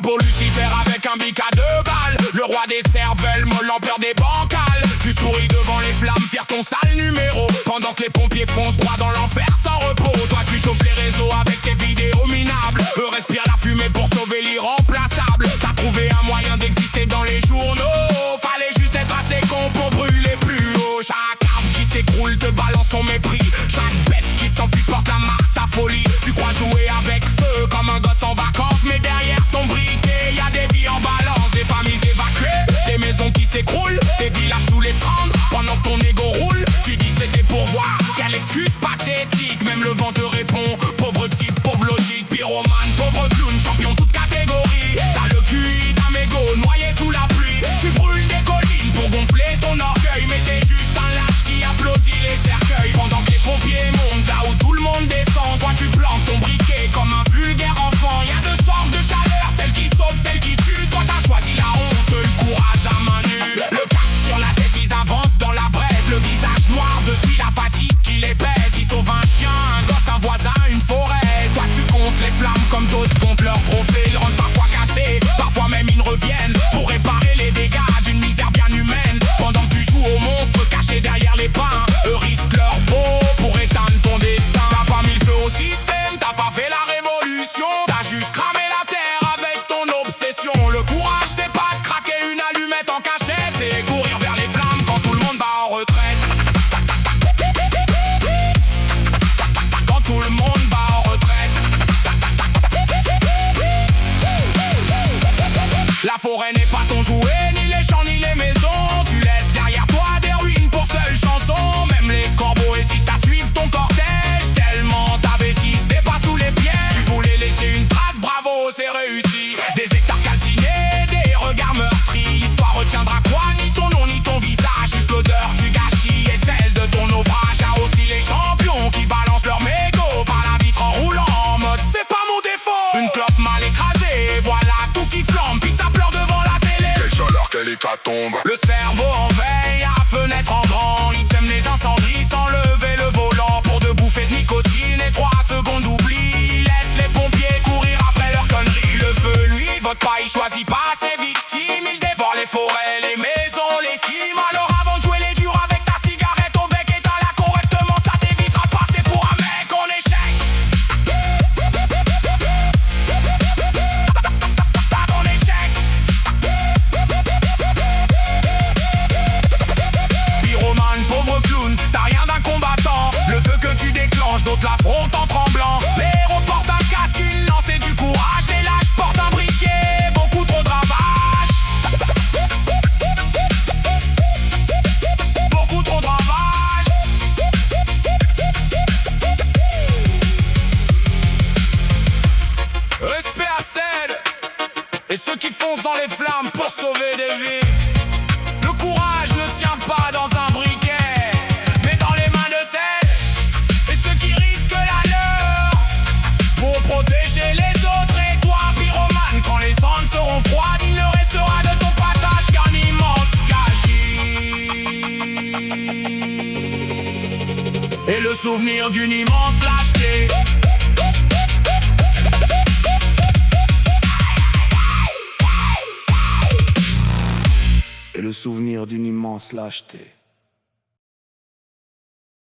pour Lucifer avec un bic à 2 balles. Le roi des cervelles, molle l'empereur des bancales. Tu souris devant les flammes, fier ton sale numéro. Pendant que les pompiers foncent droit dans l'enfer sans repos. Toi tu chauffes les réseaux avec tes vidéos minables. Eux respirent la fumée pour sauver l'irremplaçable. T'as trouvé un moyen d'exister dans les journaux. Fallait juste être assez con pour brûler plus haut. Chaque arbre qui s'écroule te balance son mépris. Chaque bête qui s'enfuit porte la marque ta folie. Tu crois jouer avec feu comme un gosse en vacances, mais derrière ton briquet y'a des vies en balance. Des familles évacuées, des maisons qui s'écroulent, des villages sous les cendres. Pendant que ton ego roule, tu dis c'est des pourvoirs. Quelle excuse pathétique, même le vent te répond. Pauvre type, pauvre logique, pyromane, pauvre clown, champion toute catégorie. T'as le QI d'un mégot noyé sous la pluie. Tu brûles des collines pour gonfler ton orgueil, mais t'es juste un lâche qui applaudit les cercueils. Pendant que les pompiers montent là où tout le monde descend, toi tu plantes ton briquet comme un vulgaire enfant. Y'a 2 sortes de chaleur, celle qui sauve, celle qui tue. Toi t'as choisi la honte, le courage à main nue. Le casque sur la tête, ils avancent dans la braise. Le visage noir depuis la fatigue qui les pèse. Ils sauvent un chien, un gosse, un voisin, une forêt. Toi tu comptes les flammes comme d'autres comptent leurs trophées. Ils rentrent parfois cassés, parfois même ils reviennent pour réparer les dégâts d'une misère bien humaine. Pendant que tu joues aux monstres cachés derrière les pins, eux risquent leur peau pour éteindre ton destin. T'as pas mis le feu au système, t'as pas fait la révolution. T'as juste cramé la terre avec ton obsession. Le courage c'est pas de craquer une allumette en cachette et courir vers les flammes quand tout le monde va en retraite. Quand tout le monde va en retraite. La forêt n'est pas ton jouet, ni les champs ni les maisons. Tu laisses derrière toi des ruines pour seule chanson. Même les corbeaux hésitent à suivre ton cortège, tellement ta bêtise dépasse tous les pièges. Tu voulais laisser une trace, bravo, c'est réussi. Des hectares calcinés, des regards meurtris. L'histoire retiendra quoi? Ni ton nom ni ton visage, juste l'odeur du gâchis et celle de ton naufrage. Y'a aussi les champions qui balancent leur mégot par la vitre en roulant en mode c'est pas mon défaut. Une clope mal écrasée, voilà tout qui flambe, puis ça pleure devant la télé. Quelle chaleur, quelle hécatombe. Le cerveau en veille, à fenêtre en grand. Il sème les incendies sans lever le volant. Pour de bouffées de nicotine et 3 secondes d'oubli. Laisse les pompiers courir après leurs conneries. Le feu lui vote pas, il choisit pas ses victimes. Il dévore les forêts, les maisons, les cimes. Alors avant de jouer les durs avec ta cigarette au bec, éteins-la correctement, ça t'évitera de passer pour un mec en échec. En échec. Pyromane, pauvre clown, t'as rien d'un combattant. Le feu que tu déclenches, d'autres l'affrontent en tremblant. Les héros portent un casque, une lance et du courage. Les lâches portent un briquet, beaucoup trop de ravages. Beaucoup trop de ravages. Respect à celles et ceux qui foncent dans les flammes pour sauver des vies. Le courage ne tient pas dans un briquet, mais dans les mains de celles et ceux qui risquent la leur pour protéger les autres. Et toi, pyromane, quand les cendres seront froides, il ne restera de ton passage qu'un immense gâchis et le souvenir d'une immense lâcheté. Et le souvenir d'une immense lâcheté.